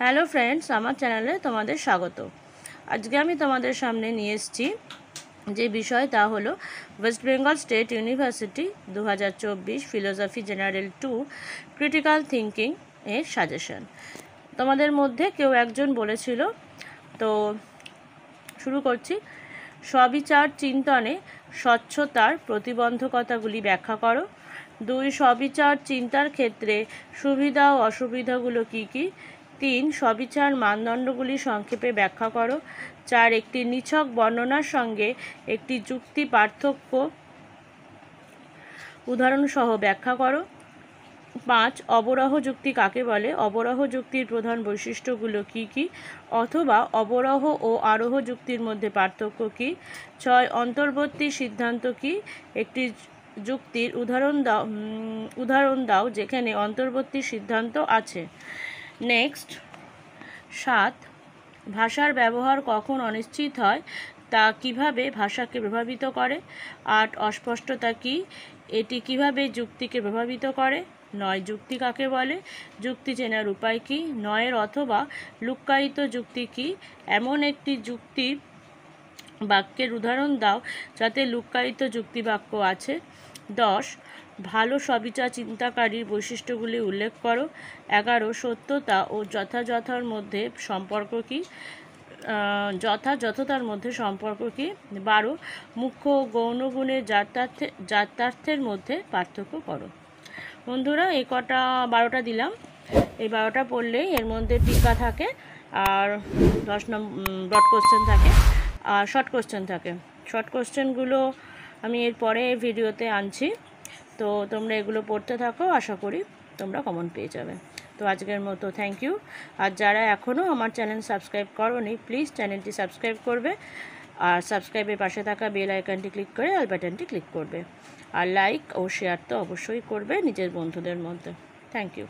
Hello friends, আমার চ্যানেলে তোমাদের স্বাগত। আজকে আমি তোমাদের সামনে নিয়ে এসেছি যে বিষয় তা হলো West Bengal state university 2024 philosophy general 2 critical thinking এর সাজেশন। তোমাদের মধ্যে কেউ একজন বলেছিল, তো শুরু করছি। স্ববিচার চিন্তনে স্বচ্ছতার প্রতিবন্ধকতাগুলি ব্যাখ্যা করো। 2 স্ববিচার চিন্তার ক্ষেত্রে সুবিধা ও অসুবিধাগুলো কী কী। 3 স্ববিচার মানদণ্ডগুলি সংক্ষেপে ব্যাখ্যা করো। 4 একটি নিছক বর্ণনার সঙ্গে একটি যুক্তি পার্থক্য উদাহরণসহ ব্যাখ্যা করো। 5 অবরাহ যুক্তি কাকে বলে, অবরাহ যুক্তির প্রধান বৈশিষ্ট্যগুলো কী কী, অথবা অবরাহ ও আরোহ যুক্তির মধ্যে পার্থক্য কী। 6 অন্তর্বর্তী সিদ্ধান্ত কী, একটি যুক্তির উদাহরণ দাও যেখানে অন্তর্বর্তী সিদ্ধান্ত আছে। নেক্সট 7 ভাষার ব্যবহার কখন অনিশ্চিত হয়, তা কিভাবে ভাষাকে প্রভাবিত করে। 8 অস্পষ্টতা কী, এটি কিভাবে যুক্তিকে প্রভাবিত করে। 9 যুক্তি কাকে বলে, যুক্তি চেনার উপায় কী। 9 অথবা লুক্কায়িত যুক্তি কী, এমন একটি যুক্তি বাক্যের উদাহরণ দাও যাতে লুক্কায়িত যুক্তি বাক্য আছে। 10 ভালো স্ববিচার চিন্তাকারীর বৈশিষ্ট্যগুলি উল্লেখ করো। 11 সত্যতা ও যথাযথতার মধ্যে সম্পর্ক কী, যথাযথতার মধ্যে সম্পর্ক কী। 12 মুখ্য ও গৌণ গুণের জাত্যার্থের মধ্যে পার্থক্য করো। বন্ধুরা, এই কটা 12টা দিলাম। এই 12টা পড়লেই এর মধ্যে টিকা থাকে আর 10 নম্বর ব্রড কোশ্চেন থাকে আর শর্ট কোশ্চেন থাকে। শর্ট কোশ্চেনগুলো আমি এরপরে ভিডিওতে আনছি, তো তোমরা এগুলো পড়তে থাকো, আশা করি তোমরা কমন পেয়ে যাবে। তো আজকের মতো থ্যাংক ইউ। আর যারা এখনও আমার চ্যানেল সাবস্ক্রাইব করোনি, প্লিজ চ্যানেলটি সাবস্ক্রাইব করবে আর সাবস্ক্রাইবের পাশে থাকা বেল আইকনটি ক্লিক করে অল বাটনটি ক্লিক করবে। আর লাইক ও শেয়ার তো অবশ্যই করবে নিজের বন্ধুদের মধ্যে। Thank you.